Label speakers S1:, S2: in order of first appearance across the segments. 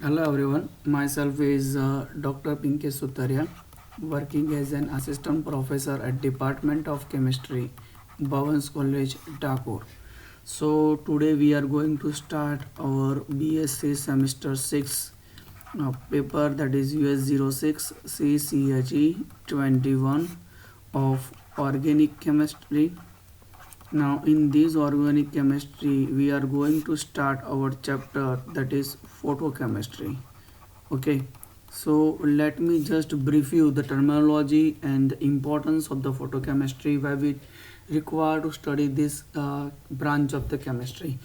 S1: Hello everyone, myself is Dr. Pinkesh Sutaria, working as an assistant professor at Department of Chemistry, Bhavans College, Dakur. So today we are going to start our BSc semester 6 paper, that is US 06 CCHE 21 of organic chemistry. Now in this organic chemistry we are going to start our chapter, that is photochemistry. Okay, so let me just brief you the terminology and the importance of the photochemistry, why we require to study this branch of the chemistry.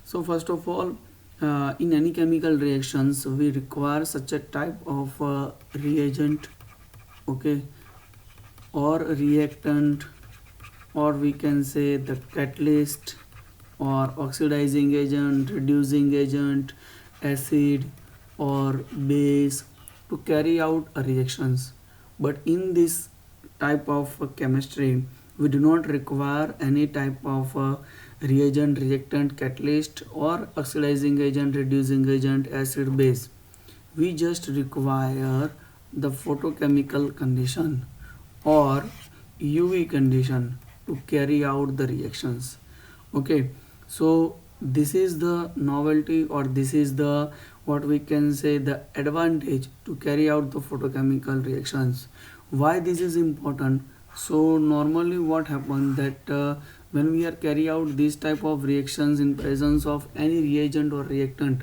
S1: So first of all, in any chemical reactions we require such a type of reagent, okay, or reactant, or we can say the catalyst or oxidizing agent, reducing agent, acid or base to carry out reactions. But in this type of chemistry we do not require any type of reagent, reactant, catalyst or oxidizing agent, reducing agent, acid, base. We just require the photochemical condition or UV condition to carry out the reactions. Okay, so this is the novelty, or this is the what we can say the advantage to carry out the photochemical reactions. Why this is important? So normally what happens that when we are carry out these type of reactions in presence of any reagent or reactant,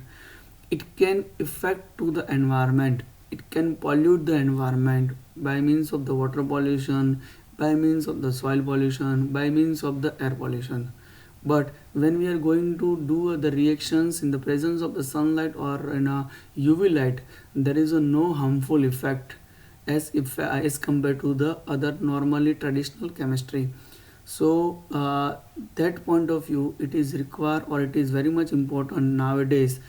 S1: it can affect to the environment, it can pollute the environment by means of the water pollution, by means of the soil pollution, by means of the air pollution. But when we are going to do the reactions in the presence of the sunlight or in a UV light, there is a no harmful effect as compared to the other normally traditional chemistry. So that point of view, it is required, or it is very much important nowadays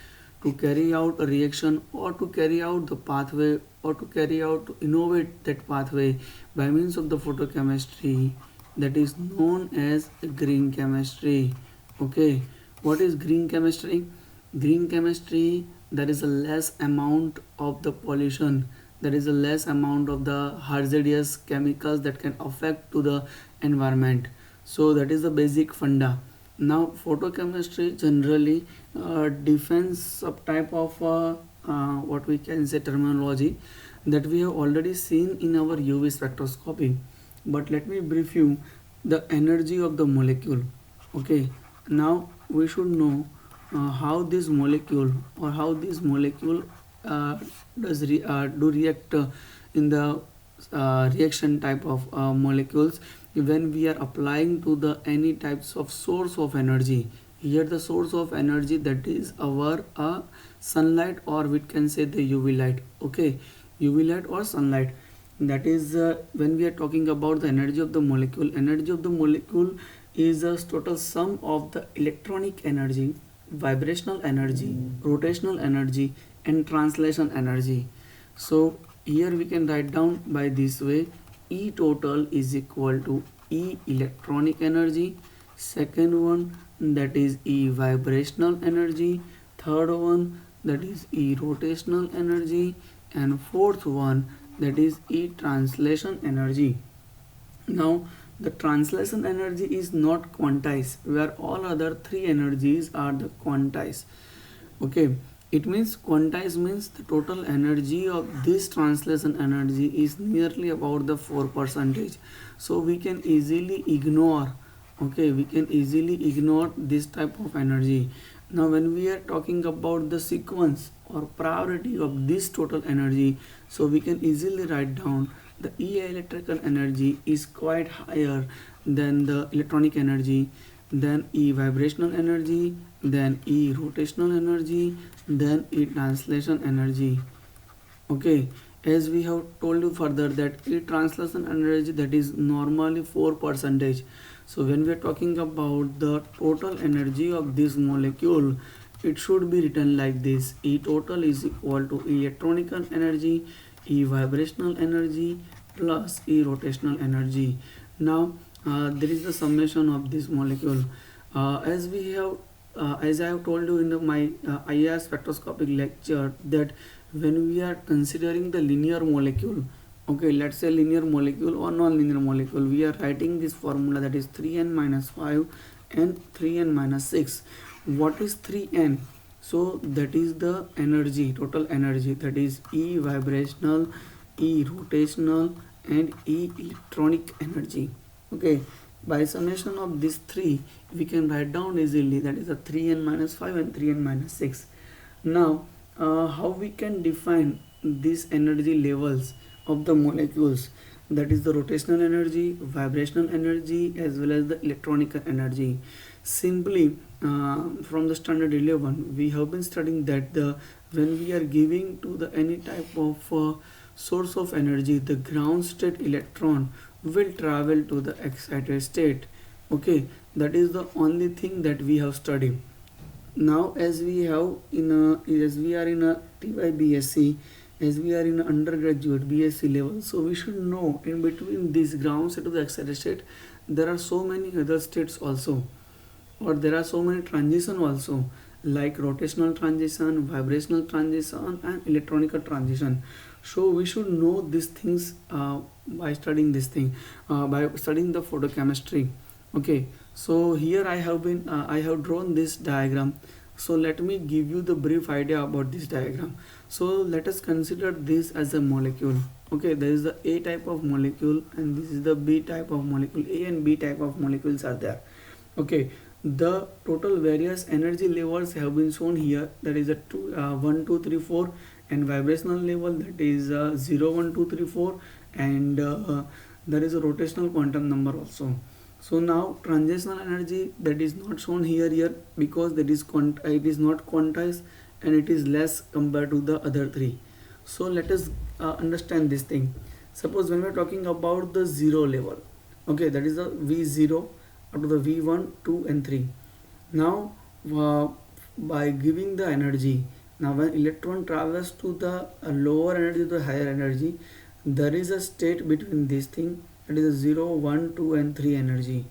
S1: to carry out a reaction or to carry out the pathway or to carry out to innovate that pathway by means of the photochemistry, that is known as green chemistry. Okay, what is green chemistry? Green chemistry, there is a less amount of the pollution, there is a less amount of the hazardous chemicals that can affect to the environment. So that is the basic funda. Now photochemistry generally defines some type of what we can say terminology that we have already seen in our UV spectroscopy. But let me brief you the energy of the molecule. Okay, now we should know how this molecule, or how this molecule do react in the reaction type of molecules when we are applying to the any types of source of energy. Here the source of energy, that is our sunlight, or we can say the UV light. Okay, UV light or sunlight, that is when we are talking about the energy of the molecule. Energy of the molecule is a total sum of the electronic energy, vibrational energy, rotational energy and translation energy. So here we can write down by this way: E total is equal to E electronic energy, second one that is E vibrational energy, third one that is E rotational energy, and fourth one that is E translation energy. Now the translation energy is not quantized, where all other three energies are the quantized. Okay, it means quantized means the total energy of this translation energy is nearly about the 4%. So we can easily ignore, okay, we can easily ignore this type of energy. Now when we are talking about the sequence or priority of this total energy, so we can easily write down the E electrical energy is quite higher than the electronic energy, then E vibrational energy, then E rotational energy, then E translation energy. Okay, as we have told you further that E translation energy, that is normally 4%. So when we are talking about the total energy of this molecule, it should be written like this: E total is equal to E electronical energy, E vibrational energy plus E rotational energy. Now there is the summation of this molecule. As we have as I have told you in my IR spectroscopic lecture, that when we are considering the linear molecule, okay, let's say linear molecule or non-linear molecule, we are writing this formula, that is 3n minus 5 and 3n minus 6. What is 3n? So that is the energy, total energy, that is E vibrational, E rotational and E electronic energy. Okay, by summation of these three we can write down easily, that is a 3n minus 5 and 3n minus 6. Now how we can define these energy levels of the molecules, that is the rotational energy, vibrational energy as well as the electronic energy. Simply from the standard 11 we have been studying that when we are giving to the any type of source of energy, the ground state electron will travel to the excited state. Okay, that is the only thing that we have studied. Now as we have as we are in a TYBSc, as we are in a undergraduate BSc level, so we should know in between this ground state to the excited state there are so many other states also, or there are so many transition also, like rotational transition, vibrational transition and electronic transition. So we should know these things by studying this thing, by studying the photochemistry. Okay, so here I have drawn this diagram. So let me give you the brief idea about this diagram. So let us consider this as a molecule. Okay, there is the A type of molecule and this is the B type of molecule. A and B type of molecules are there. Okay, the total various energy levels have been shown here, that is a 1 2 3 4, and vibrational level, that is 0 1 2 3 4, and there is a rotational quantum number also. So now transitional energy, that is not shown here because that is it is not quantized and it is less compared to the other three. So let us understand this thing. Suppose when we are talking about the zero level, okay, that is the V0 up to the V1, 2 and 3. Now by giving the energy, now when electron travels to the lower energy to the higher energy, there is a state between this thing, that is a 0 1 2 and 3 energy.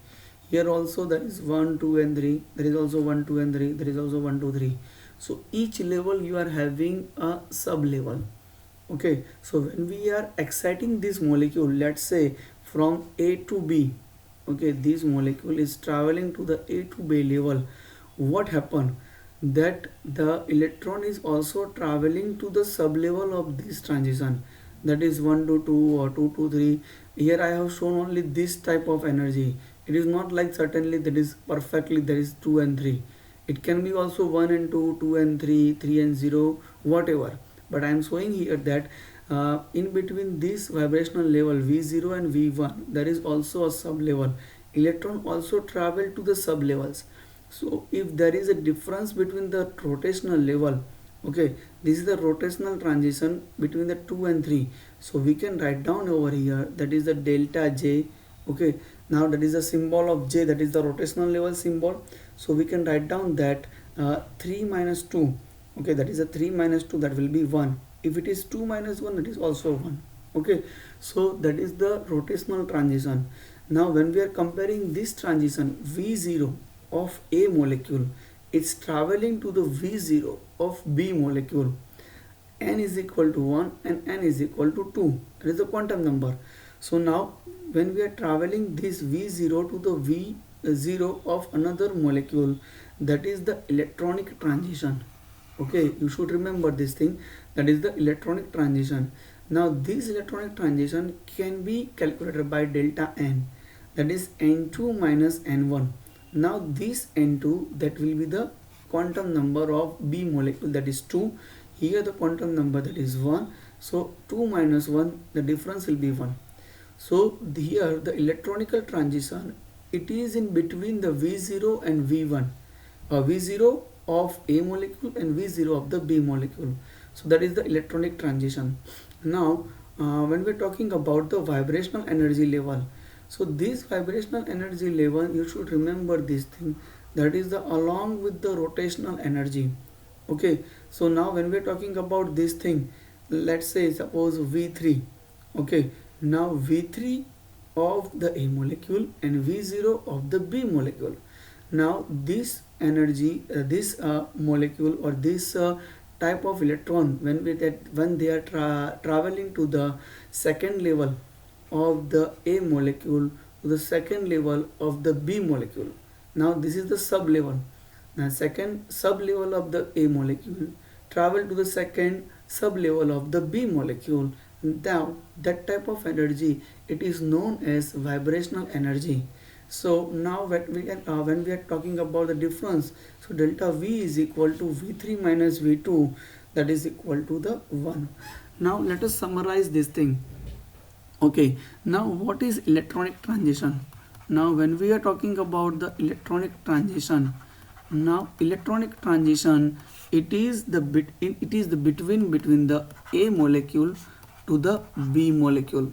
S1: Here also there is 1 2 and 3, there is also 1 2 and 3, there is also 1 2 3. So each level you are having a sub level. Okay, so when we are exciting this molecule, let's say from A to B, okay, this molecule is traveling to the A to B level, what happened, that the electron is also traveling to the sub level of this transition, that is 1 to 2 or 2 to 3. Here I have shown only this type of energy. It is not like certainly that is perfectly there is 2 and 3. It can be also 1 and 2, 2 and 3, 3 and 0, whatever. But I am showing here that in between this vibrational level V0 and V1 there is also a sub level. Electron also travel to the sub levels. So if there is a difference between the rotational level, okay, this is the rotational transition between the 2 and 3. So we can write down over here, that is the delta J. Okay, now that is the symbol of J, that is the rotational level symbol. So we can write down that 3 minus 2, okay, that is a 3 minus 2, that will be 1. If it is 2 minus 1, it is also 1. Okay, so that is the rotational transition. Now when we are comparing this transition, V0 of A molecule, it's traveling to the V0 of B molecule. N is equal to 1 and N is equal to 2. That is the quantum number. So now when we are traveling this V0 to the V0 of another molecule, that is the electronic transition. Okay, you should remember this thing, that is the electronic transition. Now this electronic transition can be calculated by delta N, that is N2 minus N1. Now this N2, that will be the quantum number of B molecule, that is 2. Here the quantum number, that is 1. So 2 minus 1, the difference will be 1. So here the electronical transition, it is in between the V0 and V1. V0 of A molecule and V0 of the B molecule. So that is the electronic transition. Now when we are talking about the vibrational energy level, so this vibrational energy level, you should remember this thing, that is the along with the rotational energy. Okay, so now when we are talking about this thing, let's say suppose V3. Okay, now V3 of the A molecule and V0 of the B molecule. Now this energy, this molecule or this type of electron, when they are traveling to the second level of the A molecule to the second level of the B molecule. Now this is the sub level. Now second sub level of the A molecule travel to the second sub level of the B molecule. Now that type of energy, it is known as vibrational energy. So now when we are talking about the difference, so delta V is equal to V3 minus V2, that is equal to the 1. Now let us summarize this thing. Okay, now what is electronic transition? Now when we are talking about the electronic transition, now electronic transition, it is the between the A molecule to the B molecule.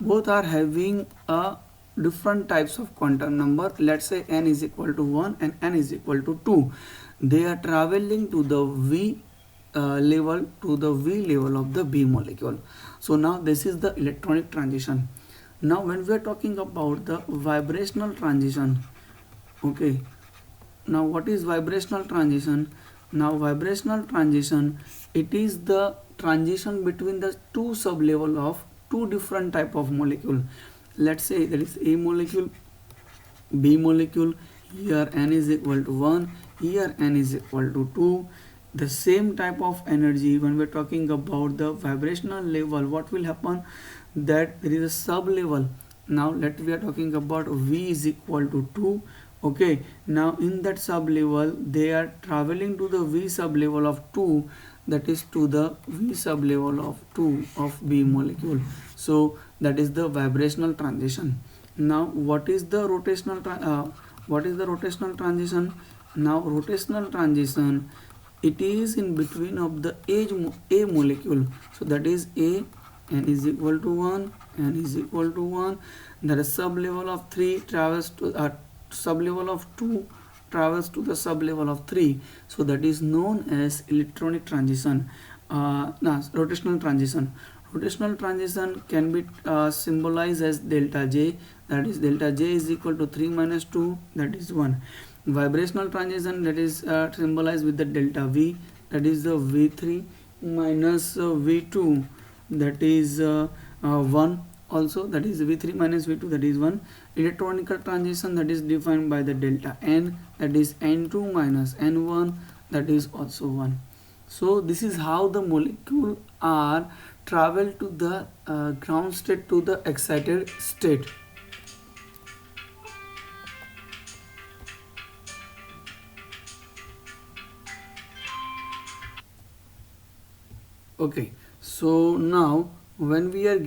S1: Both are having a different types of quantum number. Let's say n is equal to 1 and n is equal to 2. They are traveling to the V level to the V level of the B molecule. So now this is the electronic transition. Now when we are talking about the vibrational transition, okay, now what is vibrational transition? Now vibrational transition, it is the transition between the two sub-level of two different type of molecule. Let's say that is A molecule, B molecule. Here n is equal to 1, here n is equal to 2. The same type of energy, when we're talking about the vibrational level, what will happen? That there is a sub level. Now we are talking about V is equal to 2. Okay, now in that sub level they are traveling to the V sub level of 2, that is to the V sub level of 2 of B molecule. So that is the vibrational transition. Now what is the rotational transition? Now rotational transition, it is in between of the A molecule. So that is A, n is equal to 1, n is equal to 1. That is sub level of 3 travels to sub level of 2 travels to the sub level of 3. So that is known as electronic transition. Rotational transition. Rotational transition can be symbolized as delta J, that is delta J is equal to 3 minus 2, that is 1. Vibrational transition, that is symbolized with the delta V, that is the V3 minus V2, that is 1 also, that is V3 minus V2, that is 1. Electronical transition, that is defined by the delta N, that is N2 minus N1, that is also 1. So this is how the molecule are travel to the ground state to the excited state. Okay, so now when we are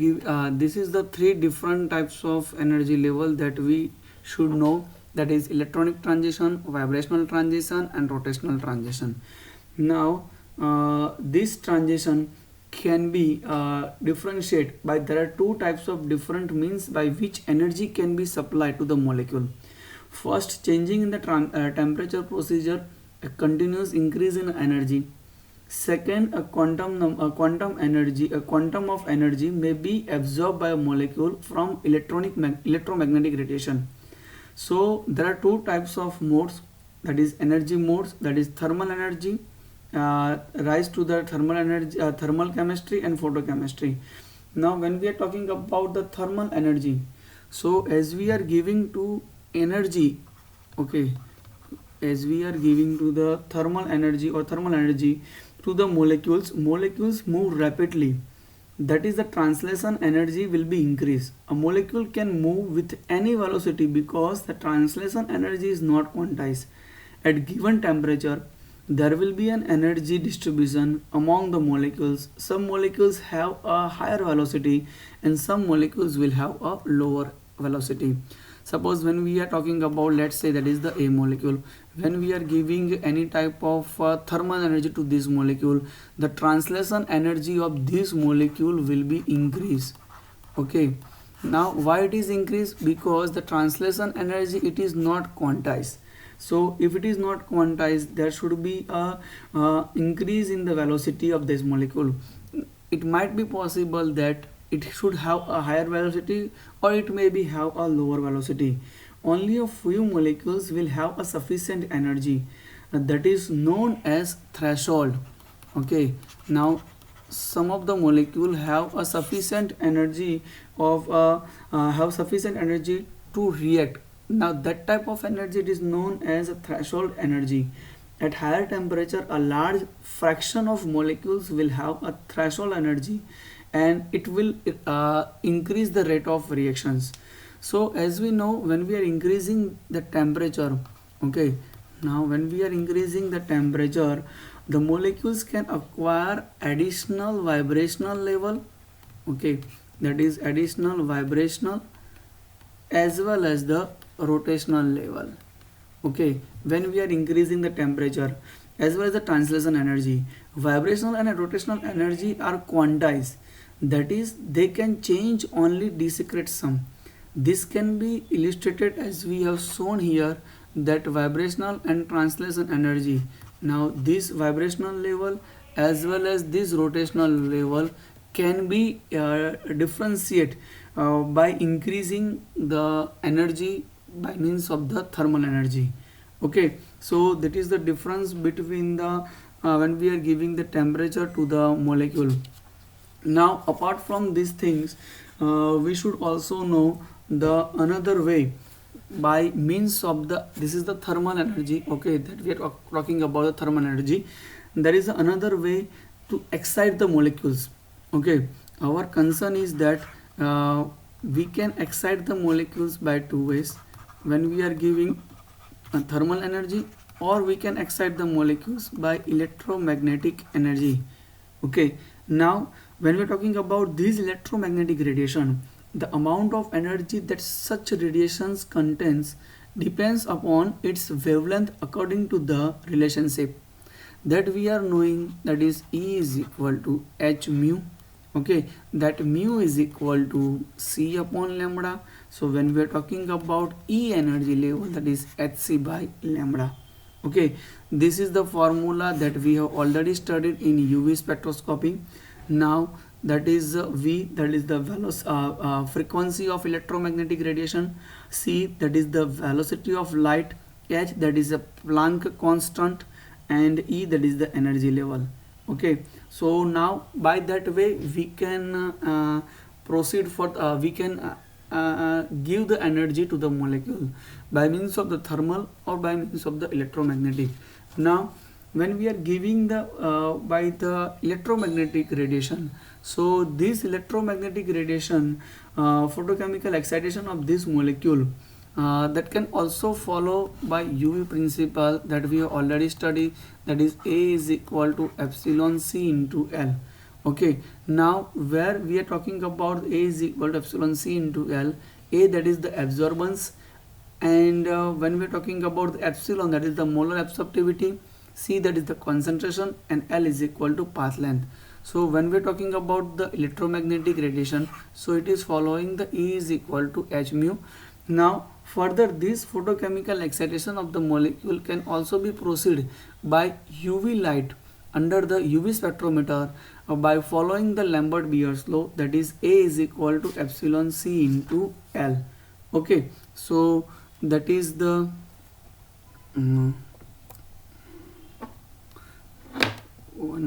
S1: this is the three different types of energy level that we should know, that is electronic transition, vibrational transition and rotational transition. Now this transition can be differentiated by, there are two types of different means by which energy can be supplied to the molecule. First, changing in the temperature procedure, a continuous increase in energy. Second, a quantum of energy may be absorbed by a molecule from electromagnetic radiation. So there are two types of modes, that is energy modes, that is thermal energy, rise to the thermal energy, thermal chemistry and photochemistry. Now when we are talking about the thermal energy, so as we are giving to energy, okay, as we are giving to the thermal energy to the molecules move rapidly, that is the translation energy will be increased. A molecule can move with any velocity because the translation energy is not quantized. At given temperature, there will be an energy distribution among the molecules. Some molecules have a higher velocity and some molecules will have a lower velocity. Suppose when we are talking about, let's say that is the A molecule, when we are giving any type of thermal energy to this molecule, the translation energy of this molecule will be increased. Okay, now why it is increased? Because the translation energy, it is not quantized. So if it is not quantized, there should be a increase in the velocity of this molecule. It might be possible that it should have a higher velocity or it may be have a lower velocity. only a few molecules will have a sufficient energy, that is known as threshold. Okay, now some of the molecule have a sufficient energy of have sufficient energy to react. Now that type of energy, it is known as a threshold energy. At higher temperature, a large fraction of molecules will have a threshold energy, and it will increase the rate of reactions. So as we know, when we are increasing the temperature, okay, now when we are increasing the temperature, the molecules can acquire additional vibrational level, okay, that is additional vibrational as well as the rotational level. Okay, when we are increasing the temperature, as well as the translation energy, vibrational and rotational energy are quantized, that is they can change only discrete sum. This can be illustrated as we have shown here, that vibrational and translation energy. Now this vibrational level as well as this rotational level can be differentiate by increasing the energy by means of the thermal energy. Okay, so that is the difference between the when we are giving the temperature to the molecule. Now apart from these things, we should also know the another way by means of the, this is the thermal energy, okay, that we are talking about the thermal energy. There is another way to excite the molecules. Okay, our concern is that we can excite the molecules by two ways, when we are giving thermal energy, or we can excite the molecules by electromagnetic energy. Okay, now when we are talking about this electromagnetic radiation, the amount of energy that such radiations contains depends upon its wavelength according to the relationship that we are knowing, that is E is equal to h mu. Okay, that mu is equal to C upon lambda. So when we are talking about E energy level, that is hc by lambda. Okay, this is the formula that we have already studied in UV spectroscopy. Now that is V, that is the frequency of electromagnetic radiation, C, that is the velocity of light, H, that is a Planck constant, and E, that is the energy level. Okay, so now by that way we can proceed for we can give the energy to the molecule by means of the thermal or by means of the electromagnetic. Now when we are giving the by the electromagnetic radiation, so this electromagnetic radiation photochemical excitation of this molecule that can also follow by UV principle that we have already studied, that is A is equal to epsilon C into L. Okay, now where we are talking about A is equal to epsilon C into L, A, that is the absorbance, and when we are talking about the epsilon, that is the molar absorptivity, C, that is the concentration, and L is equal to path length. So when we are talking about the electromagnetic radiation, so it is following the E is equal to h mu. Now further, this photochemical excitation of the molecule can also be proceed by UV light under the UV spectrometer by following the Lambert-Beer's law, that is A is equal to epsilon C into L. Okay, so that is the 1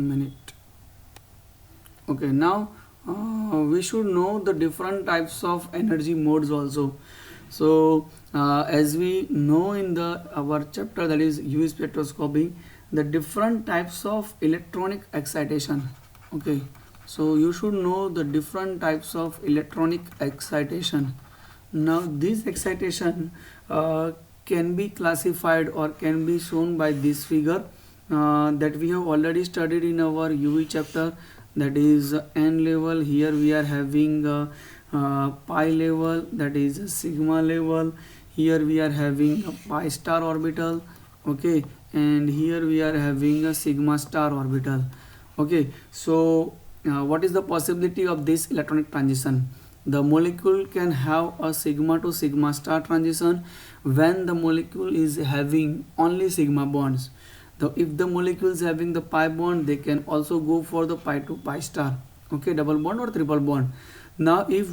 S1: minute. Okay, now we should know the different types of energy modes also. So as we know in the our chapter, that is UV spectroscopy, the different types of electronic excitation. Okay, so you should know the different types of electronic excitation. Now this excitation can be classified or can be shown by this figure that we have already studied in our UV chapter, that is N level. Here we are having pi level, that is sigma level. Here we are having a pi star orbital. Okay, and here we are having a sigma star orbital. Okay, so what is the possibility of this electronic transition? The molecule can have a sigma to sigma star transition when the molecule is having only sigma bonds. If the molecule is having the pi bond, they can also go for the pi to pi star. Okay, double bond or triple bond. Now if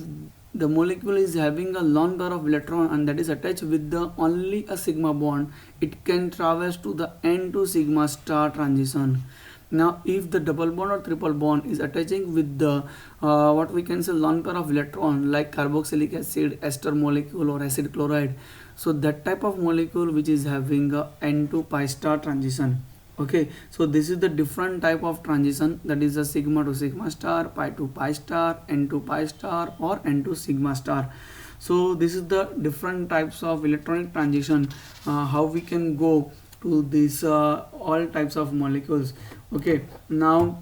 S1: the molecule is having a lone pair of electron and that is attached with the only a sigma bond, it can traverse to the n2 sigma star transition. Now if the double bond or triple bond is attaching with the what we can say lone pair of electron, like carboxylic acid, ester molecule or acid chloride, so that type of molecule which is having a n2 pi star transition. Okay, so this is the different type of transition, that is a sigma to sigma star, pi to pi star, n to pi star or n to sigma star. So this is the different types of electronic transition, how we can go to these all types of molecules. Okay, now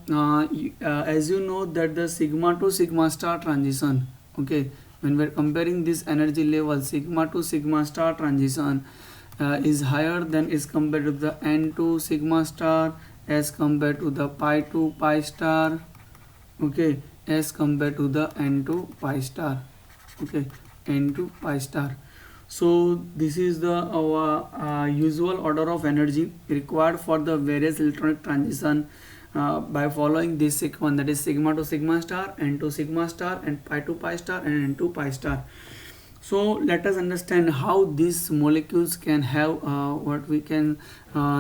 S1: as you know that the sigma to sigma star transition, okay, when we are comparing this energy level, sigma to sigma star transition is higher than is compared to the n2 sigma star as compared to the pi to pi star, okay, as compared to the n2 pi star, okay, n2 pi star. So this is the our usual order of energy required for the various electronic transition by following this sequence, that is sigma to sigma star, n to sigma star, and pi to pi star, and n to pi star. So let us understand how these molecules can have what we can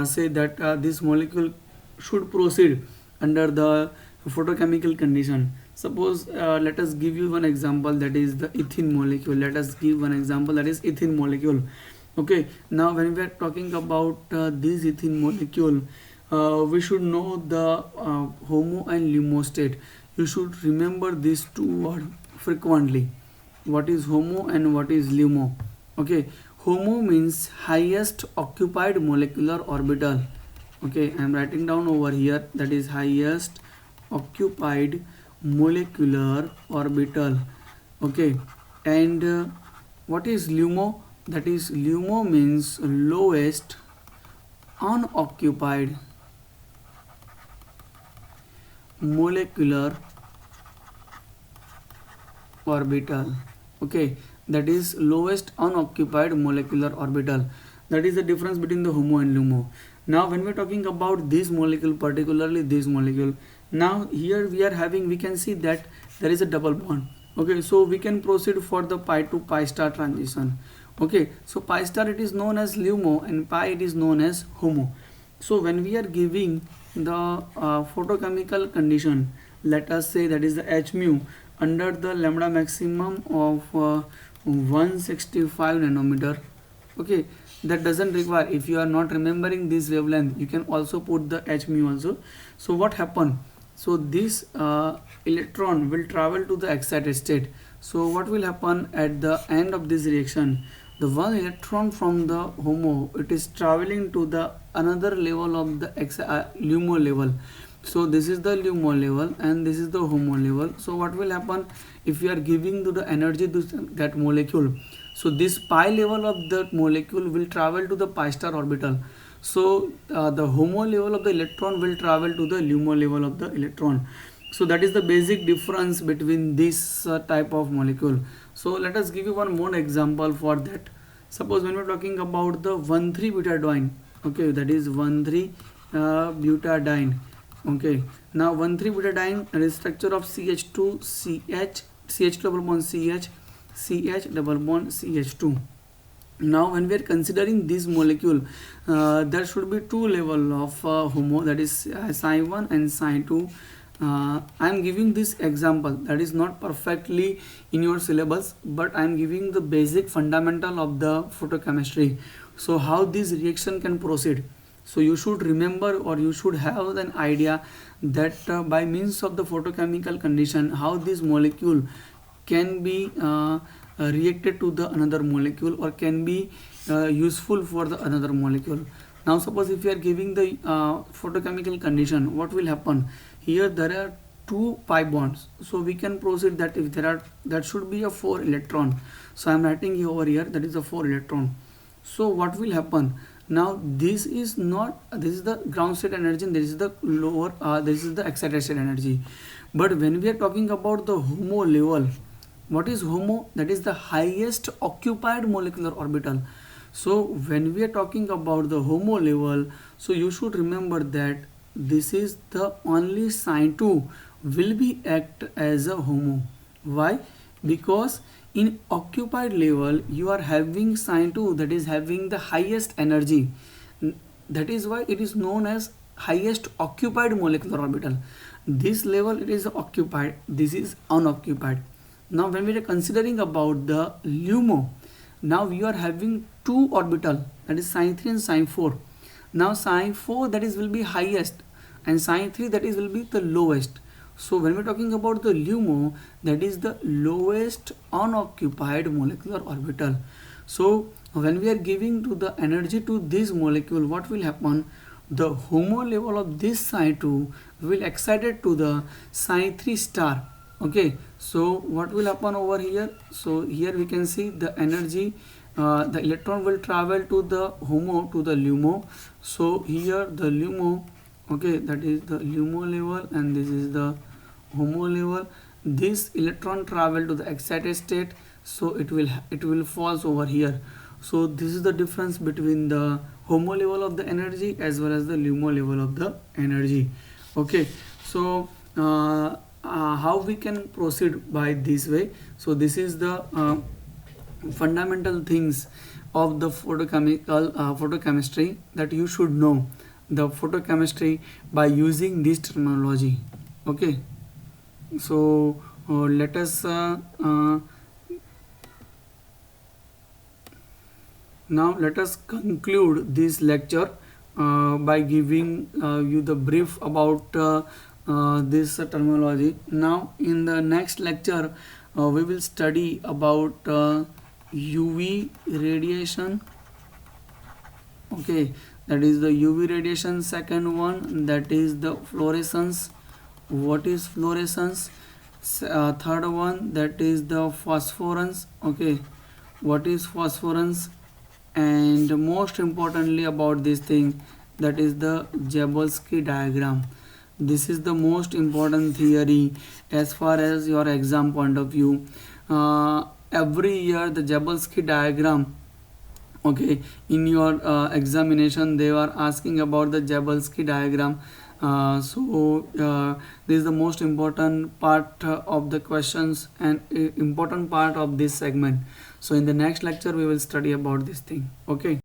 S1: say that this molecule should proceed under the photochemical condition. Suppose let us give you one example, that is the ethene molecule. Let us give one example, that is ethene molecule. Okay, now when we are talking about this ethene molecule, we should know the HOMO and LUMO state. You should remember these two words frequently. What is HOMO and what is LUMO? Okay, HOMO means highest occupied molecular orbital. Okay, I am writing down over here, that is highest occupied molecular orbital. Okay, and what is LUMO? That is LUMO means lowest unoccupied molecular orbital. Okay, that is lowest unoccupied molecular orbital. That is the difference between the HOMO and LUMO. Now when we are talking about this molecule, particularly this molecule, now here we are having, we can see that there is a double bond. Okay, so we can proceed for the pi to pi star transition. Okay, so pi star it is known as LUMO and pi it is known as HOMO. So when we are giving the photochemical condition, let us say that is the H mu under the lambda maximum of 165 nanometer. Okay, that doesn't require, if you are not remembering this wavelength, you can also put the H mu also. So what happened? So this electron will travel to the excited state. So what will happen at the end of this reaction? The one electron from the HOMO, it is traveling to the another level of the LUMO level. So this is the LUMO level and this is the HOMO level. So what will happen if we are giving to the energy to that molecule? So this pi level of that molecule will travel to the pi star orbital. So the HOMO level of the electron will travel to the LUMO level of the electron. So that is the basic difference between this type of molecule. So let us give you one more example for that. Suppose when we are talking about the 1,3-butadiene, okay, that is 1,3-butadiene. Okay, now 1,3-butadiene is structure of CH2 CH, CH double bond CH, CH double bond CH2. Now when we are considering this molecule, there should be two level of HOMO, that is Psi1 and Psi2. I am giving this example, that is not perfectly in your syllabus, but I am giving the basic fundamental of the photochemistry. So how this reaction can proceed. So you should remember, or you should have an idea that by means of the photochemical condition, how this molecule can be reacted to the another molecule or can be useful for the another molecule. Now suppose if you are giving the photochemical condition, what will happen? Here there are two pi bonds, so we can proceed that if there are, that should be a 4 electron. So I am writing over here, that is a 4 electron. So what will happen? Now this is not, this is the ground state energy and this is the lower, this is the excited state energy. But when we are talking about the HOMO level, what is HOMO? That is the highest occupied molecular orbital. So when we are talking about the HOMO level, so you should remember that this is the only Psi2 will be act as a HOMO. Why? Because in occupied level you are having sign 2 that is having the highest energy. That is why it is known as highest occupied molecular orbital. This level it is occupied, this is unoccupied. Now when we are considering about the LUMO, now we are having two orbital, that is sign 3 and sign 4. Now sign 4 that is will be highest and sign 3 that is will be the lowest. So when we're talking about the LUMO, that is the lowest unoccupied molecular orbital. So when we are giving to the energy to this molecule, what will happen? The HOMO level of this sign 2 will excited to the sign 3 star. Okay, so what will happen over here? So here we can see the energy, the electron will travel to the HOMO to the LUMO. So here the LUMO, okay, that is the LUMO level and this is the HOMO level. This electron travel to the excited state, so it will falls over here. So this is the difference between the HOMO level of the energy as well as the LUMO level of the energy. Okay, so how we can proceed by this way? So this is the fundamental things of the photochemistry that you should know the photochemistry by using this terminology. Okay, so let us now let us conclude this lecture by giving you the brief about this terminology. Now in the next lecture we will study about UV radiation. Okay, that is the UV radiation. Second one, that is the fluorescence. What is fluorescence? Third one, that is the phosphorance. Okay, what is phosphorance? And most importantly about this thing, that is the Jablonski diagram. This is the most important theory as far as your exam point of view. Every year the Jablonski diagram, okay, in your examination they are asking about the Jablonski diagram. This is the most important part of the questions and important part of this segment. So in the next lecture we will study about this thing. Okay.